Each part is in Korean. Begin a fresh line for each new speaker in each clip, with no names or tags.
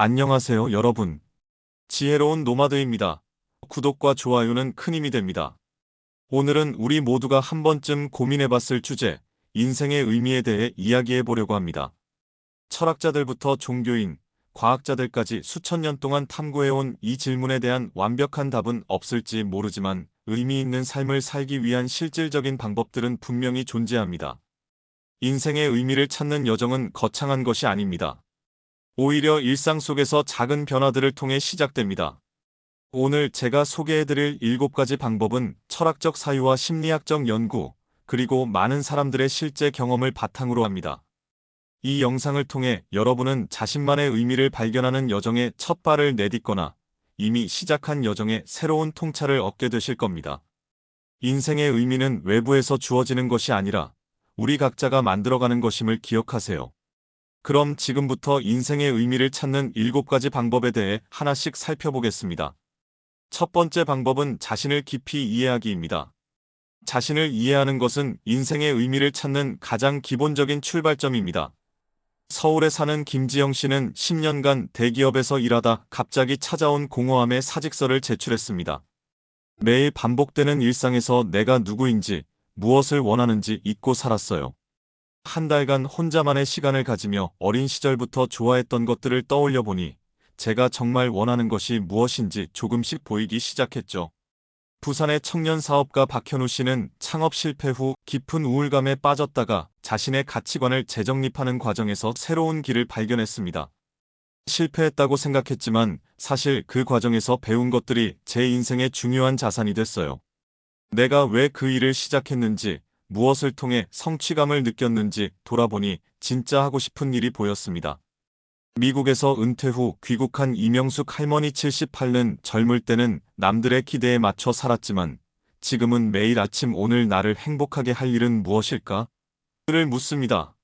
안녕하세요, 여러분. 지혜로운 노마드입니다. 구독과 좋아요는 큰 힘이 됩니다. 오늘은 우리 모두가 한 번쯤 고민해봤을 주제, 인생의 의미에 대해 이야기해보려고 합니다. 철학자들부터 종교인, 과학자들까지 수천 년 동안 탐구해온 이 질문에 대한 완벽한 답은 없을지 모르지만 의미 있는 삶을 살기 위한 실질적인 방법들은 분명히 존재합니다. 인생의 의미를 찾는 여정은 거창한 것이 아닙니다. 오히려 일상 속에서 작은 변화들을 통해 시작됩니다. 오늘 제가 소개해드릴 7가지 방법은 철학적 사유와 심리학적 연구, 그리고 많은 사람들의 실제 경험을 바탕으로 합니다. 이 영상을 통해 여러분은 자신만의 의미를 발견하는 여정에 첫 발을 내딛거나 이미 시작한 여정에 새로운 통찰을 얻게 되실 겁니다. 인생의 의미는 외부에서 주어지는 것이 아니라 우리 각자가 만들어가는 것임을 기억하세요. 그럼 지금부터 인생의 의미를 찾는 7가지 방법에 대해 하나씩 살펴보겠습니다. 첫 번째 방법은 자신을 깊이 이해하기입니다. 자신을 이해하는 것은 인생의 의미를 찾는 가장 기본적인 출발점입니다. 서울에 사는 김지영 씨는 10년간 대기업에서 일하다 갑자기 찾아온 공허함의 사직서를 제출했습니다. 매일 반복되는 일상에서 내가 누구인지, 무엇을 원하는지 잊고 살았어요. 한 달간 혼자만의 시간을 가지며 어린 시절부터 좋아했던 것들을 떠올려 보니 제가 정말 원하는 것이 무엇인지 조금씩 보이기 시작했죠. 부산의 청년 사업가 박현우 씨는 창업 실패 후 깊은 우울감에 빠졌다가 자신의 가치관을 재정립하는 과정에서 새로운 길을 발견했습니다. 실패했다고 생각했지만 사실 그 과정에서 배운 것들이 제 인생의 중요한 자산이 됐어요. 내가 왜 그 일을 시작했는지, 무엇을 통해 성취감을 느꼈는지 돌아보니 진짜 하고 싶은 일이 보였습니다. 미국에서 은퇴 후 귀국한 이명숙 할머니 78는 젊을 때는 남들의 기대에 맞춰 살았지만 지금은 매일 아침 오늘 나를 행복하게 할 일은 무엇일까? 를 묻습니다.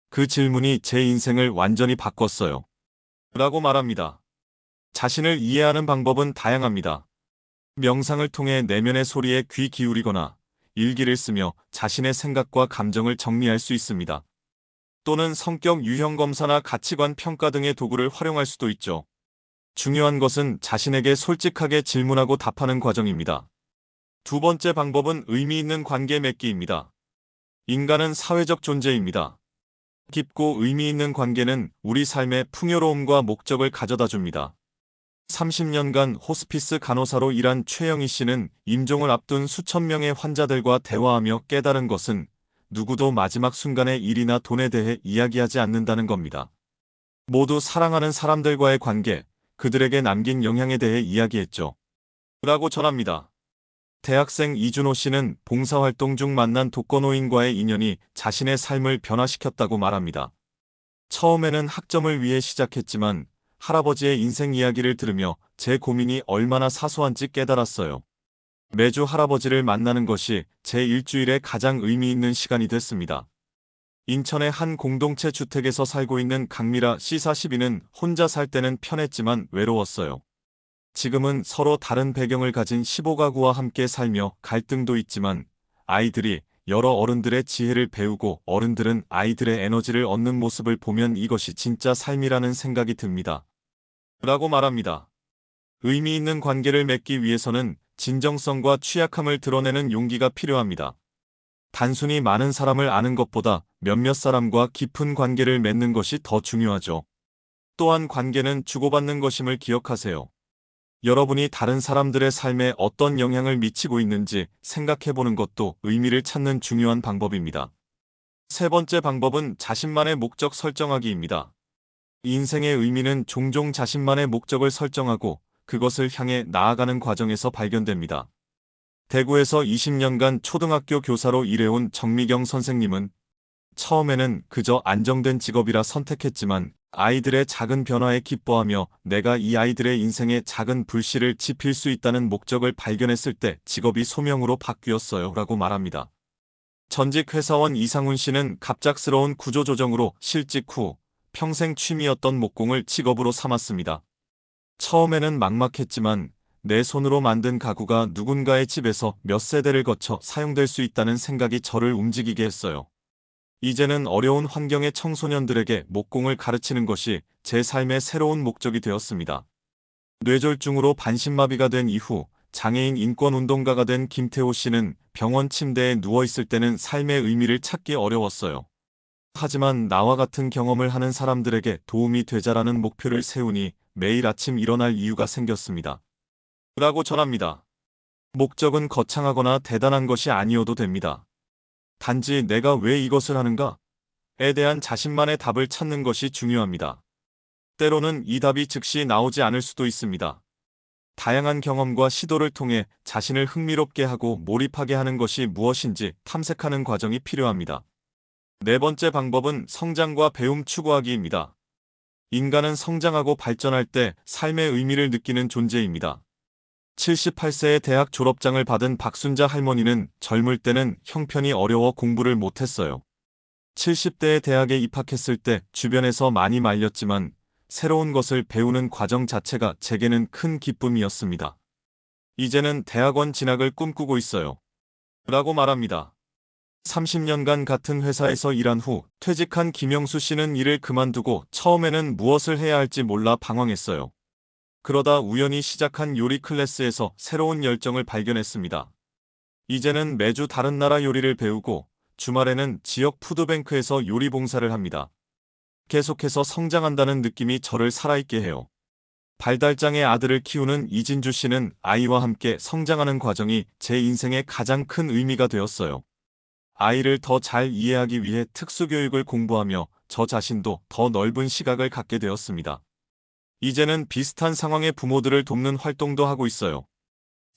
그 질문이 제 인생을 완전히 바꿨어요. 라고 말합니다. 자신을 이해하는 방법은 다양합니다. 명상을 통해 내면의 소리에 귀 기울이거나 일기를 쓰며 자신의 생각과 감정을 정리할 수 있습니다. 또는 성격 유형 검사나 가치관 평가 등의 도구를 활용할 수도 있죠. 중요한 것은 자신에게 솔직하게 질문하고 답하는 과정입니다. 두 번째 방법은 의미 있는 관계 맺기입니다. 인간은 사회적 존재입니다. 깊고 의미 있는 관계는 우리 삶의 풍요로움과 목적을 가져다 줍니다. 30년간 호스피스 간호사로 일한 최영희 씨는 임종을 앞둔 수천 명의 환자들과 대화하며 깨달은 것은 누구도 마지막 순간의 일이나 돈에 대해 이야기하지 않는다는 겁니다. 모두 사랑하는 사람들과의 관계, 그들에게 남긴 영향에 대해 이야기했죠. 라고 전합니다. 대학생 이준호 씨는 봉사활동 중 만난 독거노인과의 인연이 자신의 삶을 변화시켰다고 말합니다. 처음에는 학점을 위해 시작했지만 할아버지의 인생 이야기를 들으며 제 고민이 얼마나 사소한지 깨달았어요. 매주 할아버지를 만나는 것이 제 일주일의 가장 의미 있는 시간이 됐습니다. 인천의 한 공동체 주택에서 살고 있는 강미라 씨 42는 혼자 살 때는 편했지만 외로웠어요. 지금은 서로 다른 배경을 가진 15가구와 함께 살며 갈등도 있지만 아이들이 여러 어른들의 지혜를 배우고 어른들은 아이들의 에너지를 얻는 모습을 보면 이것이 진짜 삶이라는 생각이 듭니다. 라고 말합니다. 의미 있는 관계를 맺기 위해서는 진정성과 취약함을 드러내는 용기가 필요합니다. 단순히 많은 사람을 아는 것보다 몇몇 사람과 깊은 관계를 맺는 것이 더 중요하죠. 또한 관계는 주고받는 것임을 기억하세요. 여러분이 다른 사람들의 삶에 어떤 영향을 미치고 있는지 생각해보는 것도 의미를 찾는 중요한 방법입니다. 세 번째 방법은 자신만의 목적 설정하기입니다. 인생의 의미는 종종 자신만의 목적을 설정하고 그것을 향해 나아가는 과정에서 발견됩니다. 대구에서 20년간 초등학교 교사로 일해온 정미경 선생님은 처음에는 그저 안정된 직업이라 선택했지만 아이들의 작은 변화에 기뻐하며 내가 이 아이들의 인생에 작은 불씨를 지필 수 있다는 목적을 발견했을 때 직업이 소명으로 바뀌었어요. 라고 말합니다. 전직 회사원 이상훈 씨는 갑작스러운 구조조정으로 실직 후 평생 취미였던 목공을 직업으로 삼았습니다. 처음에는 막막했지만 내 손으로 만든 가구가 누군가의 집에서 몇 세대를 거쳐 사용될 수 있다는 생각이 저를 움직이게 했어요. 이제는 어려운 환경의 청소년들에게 목공을 가르치는 것이 제 삶의 새로운 목적이 되었습니다. 뇌졸중으로 반신마비가 된 이후 장애인 인권운동가가 된 김태호 씨는 병원 침대에 누워있을 때는 삶의 의미를 찾기 어려웠어요. 하지만 나와 같은 경험을 하는 사람들에게 도움이 되자라는 목표를 세우니 매일 아침 일어날 이유가 생겼습니다. 라고 전합니다. 목적은 거창하거나 대단한 것이 아니어도 됩니다. 단지 내가 왜 이것을 하는가에 대한 자신만의 답을 찾는 것이 중요합니다. 때로는 이 답이 즉시 나오지 않을 수도 있습니다. 다양한 경험과 시도를 통해 자신을 흥미롭게 하고 몰입하게 하는 것이 무엇인지 탐색하는 과정이 필요합니다. 네 번째 방법은 성장과 배움 추구하기입니다. 인간은 성장하고 발전할 때 삶의 의미를 느끼는 존재입니다. 78세의 대학 졸업장을 받은 박순자 할머니는 젊을 때는 형편이 어려워 공부를 못했어요. 70대에 대학에 입학했을 때 주변에서 많이 말렸지만 새로운 것을 배우는 과정 자체가 제게는 큰 기쁨이었습니다. 이제는 대학원 진학을 꿈꾸고 있어요. 라고 말합니다. 30년간 같은 회사에서 일한 후 퇴직한 김영수 씨는 일을 그만두고 처음에는 무엇을 해야 할지 몰라 방황했어요. 그러다 우연히 시작한 요리 클래스에서 새로운 열정을 발견했습니다. 이제는 매주 다른 나라 요리를 배우고 주말에는 지역 푸드뱅크에서 요리 봉사를 합니다. 계속해서 성장한다는 느낌이 저를 살아있게 해요. 발달장애 아들을 키우는 이진주 씨는 아이와 함께 성장하는 과정이 제 인생의 가장 큰 의미가 되었어요. 아이를 더 잘 이해하기 위해 특수교육을 공부하며 저 자신도 더 넓은 시각을 갖게 되었습니다. 이제는 비슷한 상황의 부모들을 돕는 활동도 하고 있어요.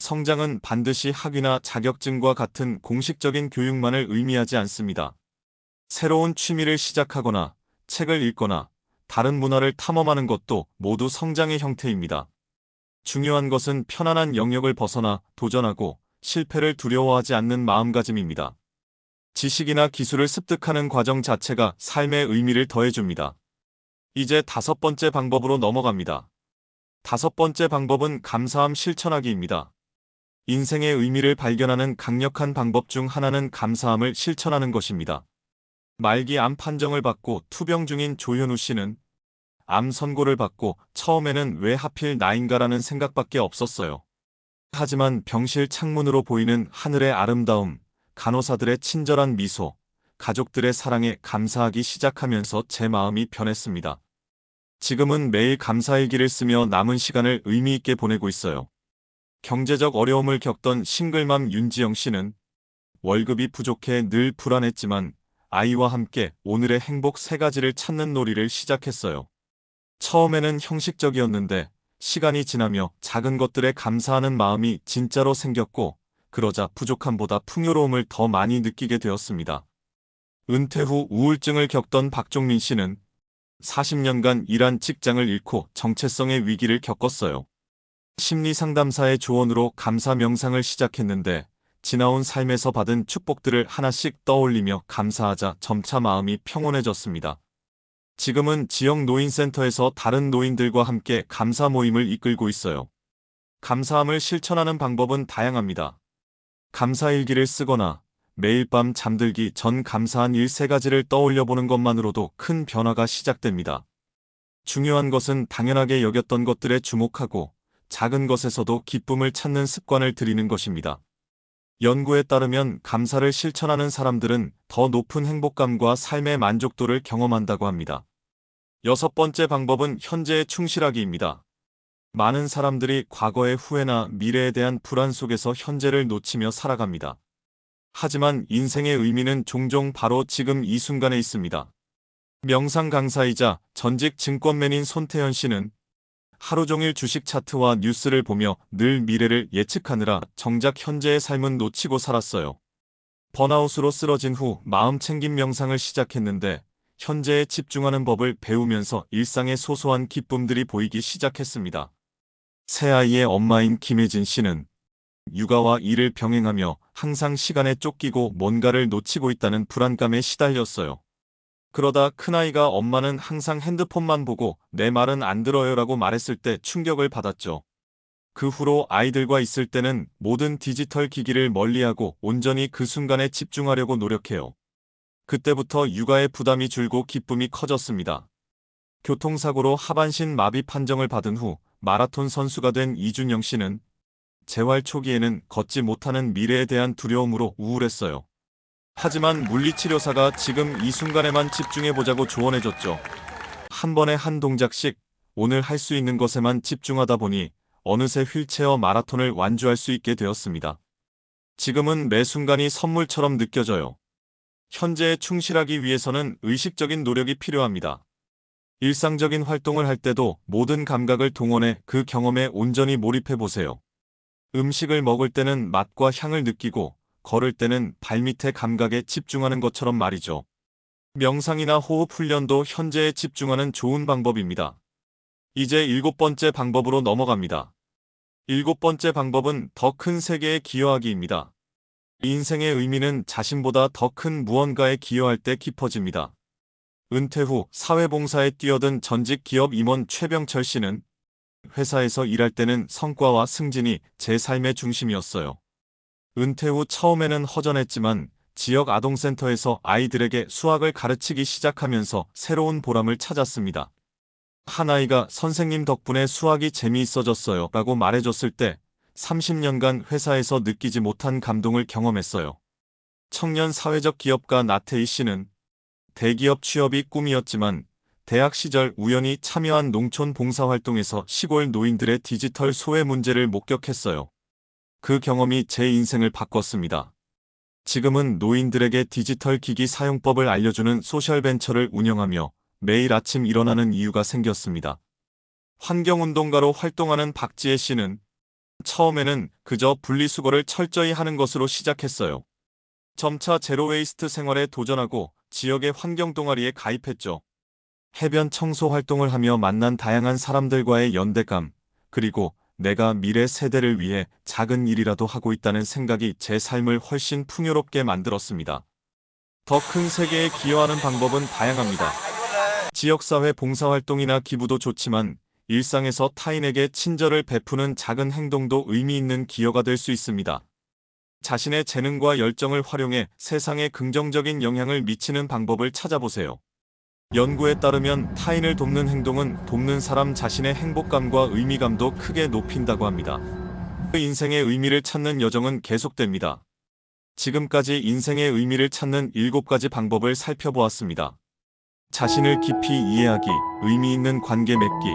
성장은 반드시 학위나 자격증과 같은 공식적인 교육만을 의미하지 않습니다. 새로운 취미를 시작하거나 책을 읽거나 다른 문화를 탐험하는 것도 모두 성장의 형태입니다. 중요한 것은 편안한 영역을 벗어나 도전하고 실패를 두려워하지 않는 마음가짐입니다. 지식이나 기술을 습득하는 과정 자체가 삶의 의미를 더해줍니다. 이제 다섯 번째 방법으로 넘어갑니다. 다섯 번째 방법은 감사함 실천하기입니다. 인생의 의미를 발견하는 강력한 방법 중 하나는 감사함을 실천하는 것입니다. 말기 암 판정을 받고 투병 중인 조현우 씨는 암 선고를 받고 처음에는 왜 하필 나인가라는 생각밖에 없었어요. 하지만 병실 창문으로 보이는 하늘의 아름다움, 간호사들의 친절한 미소, 가족들의 사랑에 감사하기 시작하면서 제 마음이 변했습니다. 지금은 매일 감사일기를 쓰며 남은 시간을 의미 있게 보내고 있어요. 경제적 어려움을 겪던 싱글맘 윤지영 씨는 월급이 부족해 늘 불안했지만 아이와 함께 오늘의 행복 3가지를 찾는 놀이를 시작했어요. 처음에는 형식적이었는데 시간이 지나며 작은 것들에 감사하는 마음이 진짜로 생겼고 그러자 부족함보다 풍요로움을 더 많이 느끼게 되었습니다. 은퇴 후 우울증을 겪던 박종민 씨는 40년간 일한 직장을 잃고 정체성의 위기를 겪었어요. 심리상담사의 조언으로 감사 명상을 시작했는데 지나온 삶에서 받은 축복들을 하나씩 떠올리며 감사하자 점차 마음이 평온해졌습니다. 지금은 지역 노인센터에서 다른 노인들과 함께 감사 모임을 이끌고 있어요. 감사함을 실천하는 방법은 다양합니다. 감사일기를 쓰거나 매일 밤 잠들기 전 감사한 일 3가지를 떠올려보는 것만으로도 큰 변화가 시작됩니다. 중요한 것은 당연하게 여겼던 것들에 주목하고 작은 것에서도 기쁨을 찾는 습관을 들이는 것입니다. 연구에 따르면 감사를 실천하는 사람들은 더 높은 행복감과 삶의 만족도를 경험한다고 합니다. 여섯 번째 방법은 현재에 충실하기입니다. 많은 사람들이 과거의 후회나 미래에 대한 불안 속에서 현재를 놓치며 살아갑니다. 하지만 인생의 의미는 종종 바로 지금 이 순간에 있습니다. 명상 강사이자 전직 증권맨인 손태현 씨는 하루 종일 주식 차트와 뉴스를 보며 늘 미래를 예측하느라 정작 현재의 삶은 놓치고 살았어요. 번아웃으로 쓰러진 후 마음 챙김 명상을 시작했는데 현재에 집중하는 법을 배우면서 일상의 소소한 기쁨들이 보이기 시작했습니다. 새아이의 엄마인 김혜진 씨는 육아와 일을 병행하며 항상 시간에 쫓기고 뭔가를 놓치고 있다는 불안감에 시달렸어요. 그러다 큰아이가 엄마는 항상 핸드폰만 보고 내 말은 안 들어요라고 말했을 때 충격을 받았죠. 그 후로 아이들과 있을 때는 모든 디지털 기기를 멀리하고 온전히 그 순간에 집중하려고 노력해요. 그때부터 육아의 부담이 줄고 기쁨이 커졌습니다. 교통사고로 하반신 마비 판정을 받은 후 마라톤 선수가 된 이준영 씨는 재활 초기에는 걷지 못하는 미래에 대한 두려움으로 우울했어요. 하지만 물리치료사가 지금 이 순간에만 집중해보자고 조언해줬죠. 한 번에 한 동작씩 오늘 할 수 있는 것에만 집중하다 보니 어느새 휠체어 마라톤을 완주할 수 있게 되었습니다. 지금은 매 순간이 선물처럼 느껴져요. 현재에 충실하기 위해서는 의식적인 노력이 필요합니다. 일상적인 활동을 할 때도 모든 감각을 동원해 그 경험에 온전히 몰입해 보세요. 음식을 먹을 때는 맛과 향을 느끼고 걸을 때는 발밑의 감각에 집중하는 것처럼 말이죠. 명상이나 호흡 훈련도 현재에 집중하는 좋은 방법입니다. 이제 7번째 방법으로 넘어갑니다. 7번째 방법은 더 큰 세계에 기여하기입니다. 인생의 의미는 자신보다 더 큰 무언가에 기여할 때 깊어집니다. 은퇴 후 사회봉사에 뛰어든 전직 기업 임원 최병철 씨는 회사에서 일할 때는 성과와 승진이 제 삶의 중심이었어요. 은퇴 후 처음에는 허전했지만 지역 아동센터에서 아이들에게 수학을 가르치기 시작하면서 새로운 보람을 찾았습니다. 한 아이가 선생님 덕분에 수학이 재미있어졌어요 라고 말해줬을 때 30년간 회사에서 느끼지 못한 감동을 경험했어요. 청년 사회적 기업가 나태희 씨는 대기업 취업이 꿈이었지만 대학 시절 우연히 참여한 농촌 봉사활동에서 시골 노인들의 디지털 소외 문제를 목격했어요. 그 경험이 제 인생을 바꿨습니다. 지금은 노인들에게 디지털 기기 사용법을 알려주는 소셜벤처를 운영하며 매일 아침 일어나는 이유가 생겼습니다. 환경운동가로 활동하는 박지혜 씨는 처음에는 그저 분리수거를 철저히 하는 것으로 시작했어요. 점차 제로웨이스트 생활에 도전하고 지역의 환경 동아리에 가입했죠. 해변 청소 활동을 하며 만난 다양한 사람들과의 연대감, 그리고 내가 미래 세대를 위해 작은 일이라도 하고 있다는 생각이 제 삶을 훨씬 풍요롭게 만들었습니다. 더 큰 세계에 기여하는 방법은 다양합니다. 지역사회 봉사활동이나 기부도 좋지만 일상에서 타인에게 친절을 베푸는 작은 행동도 의미 있는 기여가 될 수 있습니다. 자신의 재능과 열정을 활용해 세상에 긍정적인 영향을 미치는 방법을 찾아보세요. 연구에 따르면 타인을 돕는 행동은 돕는 사람 자신의 행복감과 의미감도 크게 높인다고 합니다. 인생의 의미를 찾는 여정은 계속됩니다. 지금까지 인생의 의미를 찾는 7가지 방법을 살펴보았습니다. 자신을 깊이 이해하기, 의미 있는 관계 맺기,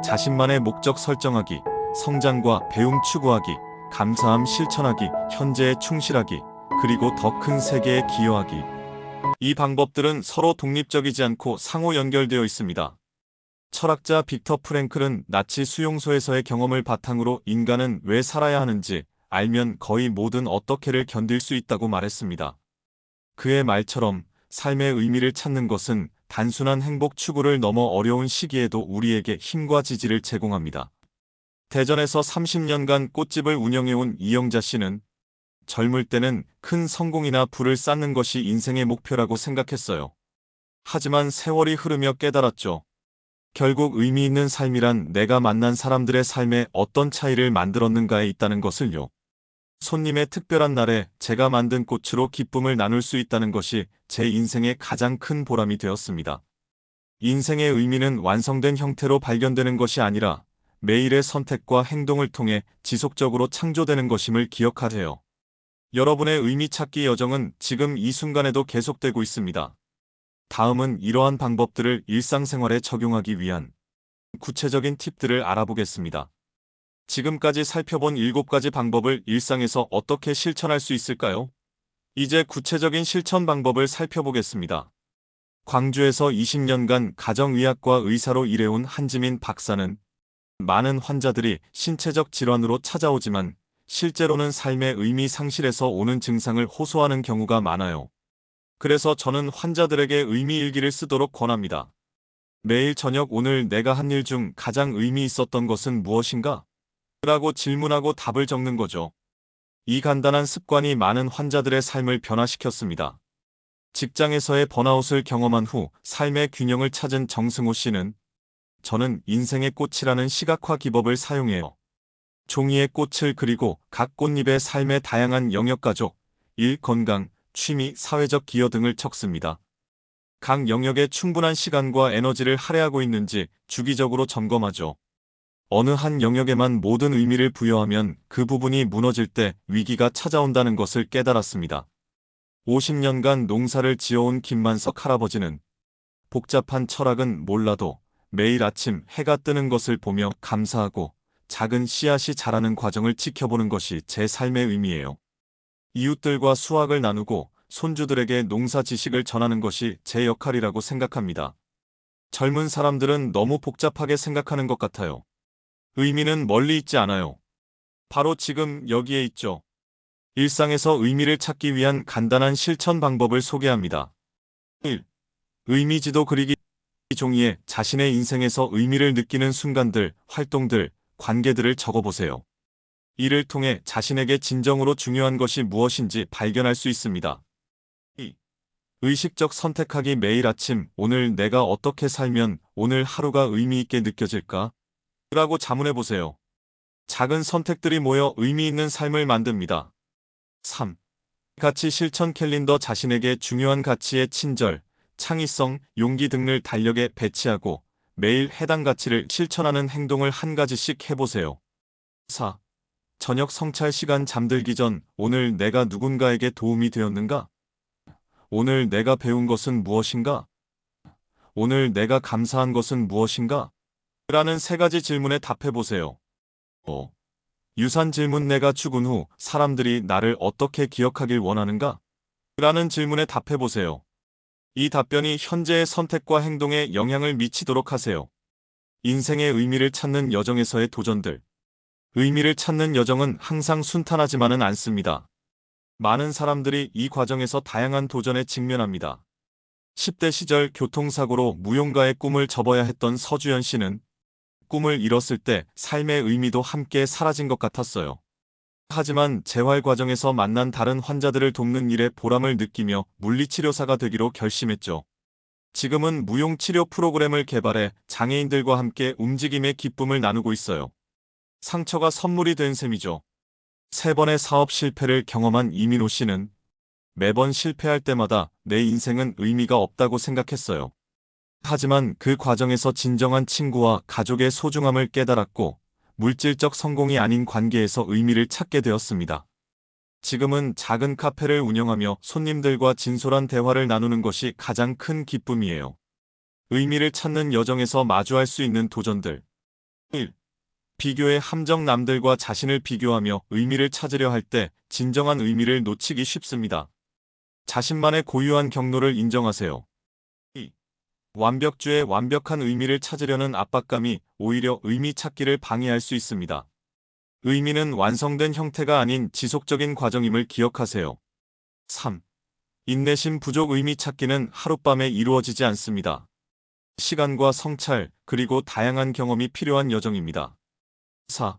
자신만의 목적 설정하기, 성장과 배움 추구하기, 감사함 실천하기, 현재에 충실하기, 그리고 더 큰 세계에 기여하기. 이 방법들은 서로 독립적이지 않고 상호 연결되어 있습니다. 철학자 빅터 프랭클은 나치 수용소에서의 경험을 바탕으로 인간은 왜 살아야 하는지 알면 거의 모든 어떻게를 견딜 수 있다고 말했습니다. 그의 말처럼 삶의 의미를 찾는 것은 단순한 행복 추구를 넘어 어려운 시기에도 우리에게 힘과 지지를 제공합니다. 대전에서 30년간 꽃집을 운영해온 이영자 씨는 젊을 때는 큰 성공이나 부를 쌓는 것이 인생의 목표라고 생각했어요. 하지만 세월이 흐르며 깨달았죠. 결국 의미 있는 삶이란 내가 만난 사람들의 삶에 어떤 차이를 만들었는가에 있다는 것을요. 손님의 특별한 날에 제가 만든 꽃으로 기쁨을 나눌 수 있다는 것이 제 인생의 가장 큰 보람이 되었습니다. 인생의 의미는 완성된 형태로 발견되는 것이 아니라 매일의 선택과 행동을 통해 지속적으로 창조되는 것임을 기억하세요. 여러분의 의미 찾기 여정은 지금 이 순간에도 계속되고 있습니다. 다음은 이러한 방법들을 일상생활에 적용하기 위한 구체적인 팁들을 알아보겠습니다. 지금까지 살펴본 7가지 방법을 일상에서 어떻게 실천할 수 있을까요? 이제 구체적인 실천 방법을 살펴보겠습니다. 광주에서 20년간 가정의학과 의사로 일해온 한지민 박사는 많은 환자들이 신체적 질환으로 찾아오지만 실제로는 삶의 의미 상실에서 오는 증상을 호소하는 경우가 많아요. 그래서 저는 환자들에게 의미 일기를 쓰도록 권합니다. 매일 저녁 오늘 내가 한 일 중 가장 의미 있었던 것은 무엇인가? 라고 질문하고 답을 적는 거죠. 이 간단한 습관이 많은 환자들의 삶을 변화시켰습니다. 직장에서의 번아웃을 경험한 후 삶의 균형을 찾은 정승호 씨는 저는 인생의 꽃이라는 시각화 기법을 사용해요. 종이에 꽃을 그리고 각 꽃잎의 삶의 다양한 영역 가족, 일, 건강, 취미, 사회적 기여 등을 적습니다. 각 영역에 충분한 시간과 에너지를 할애하고 있는지 주기적으로 점검하죠. 어느 한 영역에만 모든 의미를 부여하면 그 부분이 무너질 때 위기가 찾아온다는 것을 깨달았습니다. 50년간 농사를 지어온 김만석 할아버지는 복잡한 철학은 몰라도 매일 아침 해가 뜨는 것을 보며 감사하고 작은 씨앗이 자라는 과정을 지켜보는 것이 제 삶의 의미예요. 이웃들과 수확을 나누고 손주들에게 농사 지식을 전하는 것이 제 역할이라고 생각합니다. 젊은 사람들은 너무 복잡하게 생각하는 것 같아요. 의미는 멀리 있지 않아요. 바로 지금 여기에 있죠. 일상에서 의미를 찾기 위한 간단한 실천 방법을 소개합니다. 1. 의미지도 그리기. 종이에 자신의 인생에서 의미를 느끼는 순간들, 활동들, 관계들을 적어보세요. 이를 통해 자신에게 진정으로 중요한 것이 무엇인지 발견할 수 있습니다. 2. 의식적 선택하기. 매일 아침 오늘 내가 어떻게 살면 오늘 하루가 의미 있게 느껴질까? 라고 자문해보세요. 작은 선택들이 모여 의미 있는 삶을 만듭니다. 3. 가치 실천 캘린더. 자신에게 중요한 가치의 친절, 창의성, 용기 등을 달력에 배치하고 매일 해당 가치를 실천하는 행동을 한 가지씩 해보세요. 4. 저녁 성찰 시간. 잠들기 전 오늘 내가 누군가에게 도움이 되었는가? 오늘 내가 배운 것은 무엇인가? 오늘 내가 감사한 것은 무엇인가? 라는 세 가지 질문에 답해보세요. 5. 유산 질문. 내가 죽은 후 사람들이 나를 어떻게 기억하길 원하는가? 라는 질문에 답해보세요. 이 답변이 현재의 선택과 행동에 영향을 미치도록 하세요. 인생의 의미를 찾는 여정에서의 도전들. 의미를 찾는 여정은 항상 순탄하지만은 않습니다. 많은 사람들이 이 과정에서 다양한 도전에 직면합니다. 10대 시절 교통사고로 무용가의 꿈을 접어야 했던 서주현 씨는 꿈을 잃었을 때 삶의 의미도 함께 사라진 것 같았어요. 하지만 재활 과정에서 만난 다른 환자들을 돕는 일에 보람을 느끼며 물리치료사가 되기로 결심했죠. 지금은 무용치료 프로그램을 개발해 장애인들과 함께 움직임의 기쁨을 나누고 있어요. 상처가 선물이 된 셈이죠. 3번의 사업 실패를 경험한 이민호 씨는 매번 실패할 때마다 내 인생은 의미가 없다고 생각했어요. 하지만 그 과정에서 진정한 친구와 가족의 소중함을 깨달았고 물질적 성공이 아닌 관계에서 의미를 찾게 되었습니다. 지금은 작은 카페를 운영하며 손님들과 진솔한 대화를 나누는 것이 가장 큰 기쁨이에요. 의미를 찾는 여정에서 마주할 수 있는 도전들. 1. 비교의 함정. 남들과 자신을 비교하며 의미를 찾으려 할 때 진정한 의미를 놓치기 쉽습니다. 자신만의 고유한 경로를 인정하세요. 2. 완벽주의. 완벽한 의미를 찾으려는 압박감이 오히려 의미 찾기를 방해할 수 있습니다. 의미는 완성된 형태가 아닌 지속적인 과정임을 기억하세요. 3. 인내심 부족. 의미 찾기는 하룻밤에 이루어지지 않습니다. 시간과 성찰, 그리고 다양한 경험이 필요한 여정입니다. 4.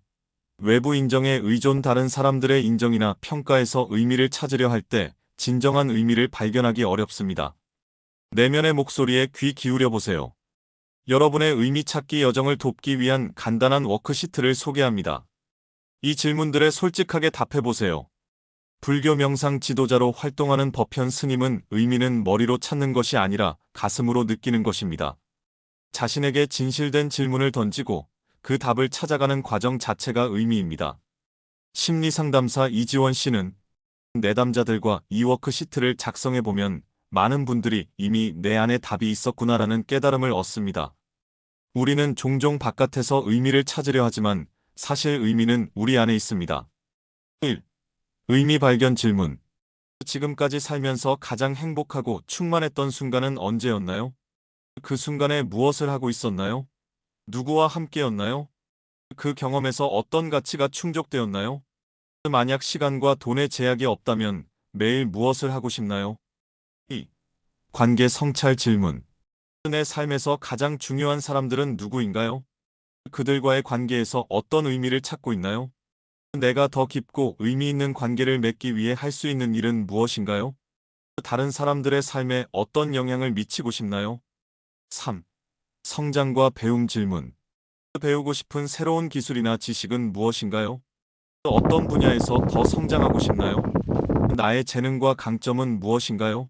외부 인정에 의존. 다른 사람들의 인정이나 평가에서 의미를 찾으려 할 때 진정한 의미를 발견하기 어렵습니다. 내면의 목소리에 귀 기울여 보세요. 여러분의 의미 찾기 여정을 돕기 위한 간단한 워크시트를 소개합니다. 이 질문들에 솔직하게 답해보세요. 불교 명상 지도자로 활동하는 법현 스님은 의미는 머리로 찾는 것이 아니라 가슴으로 느끼는 것입니다. 자신에게 진실된 질문을 던지고 그 답을 찾아가는 과정 자체가 의미입니다. 심리상담사 이지원 씨는 내담자들과 이 워크시트를 작성해보면 많은 분들이 이미 내 안에 답이 있었구나라는 깨달음을 얻습니다. 우리는 종종 바깥에서 의미를 찾으려 하지만 사실 의미는 우리 안에 있습니다. 1. 의미 발견 질문. 지금까지 살면서 가장 행복하고 충만했던 순간은 언제였나요? 그 순간에 무엇을 하고 있었나요? 누구와 함께였나요? 그 경험에서 어떤 가치가 충족되었나요? 만약 시간과 돈의 제약이 없다면 매일 무엇을 하고 싶나요? 2. 관계 성찰 질문. 내 삶에서 가장 중요한 사람들은 누구인가요? 그들과의 관계에서 어떤 의미를 찾고 있나요? 내가 더 깊고 의미 있는 관계를 맺기 위해 할 수 있는 일은 무엇인가요? 다른 사람들의 삶에 어떤 영향을 미치고 싶나요? 3. 성장과 배움 질문. 배우고 싶은 새로운 기술이나 지식은 무엇인가요? 어떤 분야에서 더 성장하고 싶나요? 나의 재능과 강점은 무엇인가요?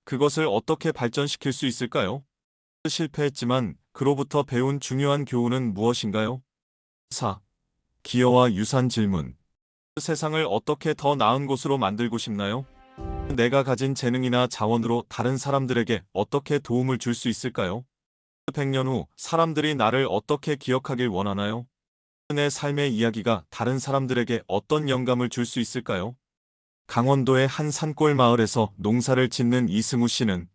그것을 어떻게 발전시킬 수 있을까요? 실패했지만 그로부터 배운 중요한 교훈은 무엇인가요? 4. 기여와 유산 질문. 세상을 어떻게 더 나은 곳으로 만들고 싶나요? 내가 가진 재능이나 자원으로 다른 사람들에게 어떻게 도움을 줄 수 있을까요? 100년 후 사람들이 나를 어떻게 기억하길 원하나요? 내 삶의 이야기가 다른 사람들에게 어떤 영감을 줄 수 있을까요? 강원도의 한 산골 마을에서 농사를 짓는 이승우 씨는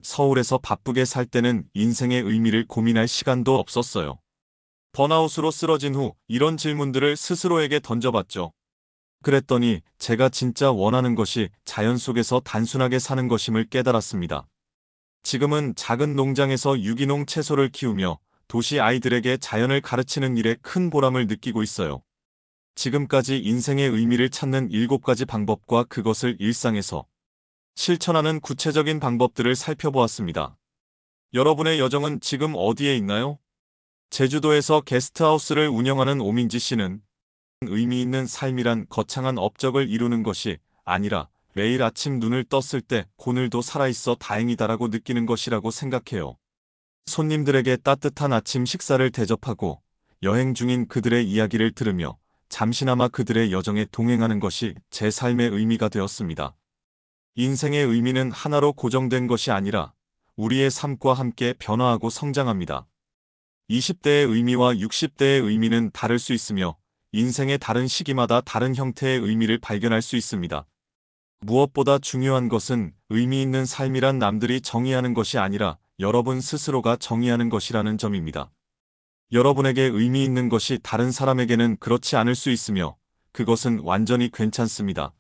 서울에서 바쁘게 살 때는 인생의 의미를 고민할 시간도 없었어요. 번아웃으로 쓰러진 후 이런 질문들을 스스로에게 던져봤죠. 그랬더니 제가 진짜 원하는 것이 자연 속에서 단순하게 사는 것임을 깨달았습니다. 지금은 작은 농장에서 유기농 채소를 키우며 도시 아이들에게 자연을 가르치는 일에 큰 보람을 느끼고 있어요. 지금까지 인생의 의미를 찾는 7가지 방법과 그것을 일상에서 실천하는 구체적인 방법들을 살펴보았습니다. 여러분의 여정은 지금 어디에 있나요? 제주도에서 게스트하우스를 운영하는 오민지 씨는 의미 있는 삶이란 거창한 업적을 이루는 것이 아니라 매일 아침 눈을 떴을 때 오늘도 살아있어 다행이다라고 느끼는 것이라고 생각해요. 손님들에게 따뜻한 아침 식사를 대접하고 여행 중인 그들의 이야기를 들으며 잠시나마 그들의 여정에 동행하는 것이 제 삶의 의미가 되었습니다. 인생의 의미는 하나로 고정된 것이 아니라 우리의 삶과 함께 변화하고 성장합니다. 20대의 의미와 60대의 의미는 다를 수 있으며 인생의 다른 시기마다 다른 형태의 의미를 발견할 수 있습니다. 무엇보다 중요한 것은 의미 있는 삶이란 남들이 정의하는 것이 아니라 여러분 스스로가 정의하는 것이라는 점입니다. 여러분에게 의미 있는 것이 다른 사람에게는 그렇지 않을 수 있으며 그것은 완전히 괜찮습니다.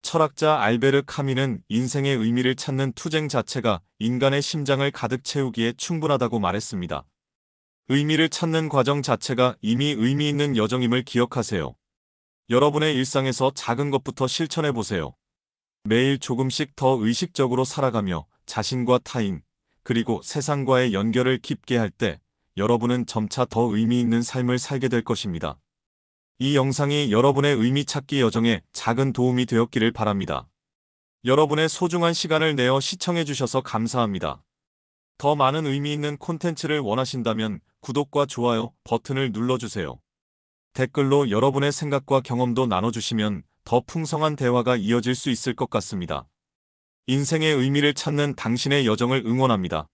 철학자 알베르 카미는 인생의 의미를 찾는 투쟁 자체가 인간의 심장을 가득 채우기에 충분하다고 말했습니다. 의미를 찾는 과정 자체가 이미 의미 있는 여정임을 기억하세요. 여러분의 일상에서 작은 것부터 실천해 보세요. 매일 조금씩 더 의식적으로 살아가며 자신과 타인, 그리고 세상과의 연결을 깊게 할 때 여러분은 점차 더 의미 있는 삶을 살게 될 것입니다. 이 영상이 여러분의 의미 찾기 여정에 작은 도움이 되었기를 바랍니다. 여러분의 소중한 시간을 내어 시청해 주셔서 감사합니다. 더 많은 의미 있는 콘텐츠를 원하신다면 구독과 좋아요 버튼을 눌러주세요. 댓글로 여러분의 생각과 경험도 나눠주시면 더 풍성한 대화가 이어질 수 있을 것 같습니다. 인생의 의미를 찾는 당신의 여정을 응원합니다.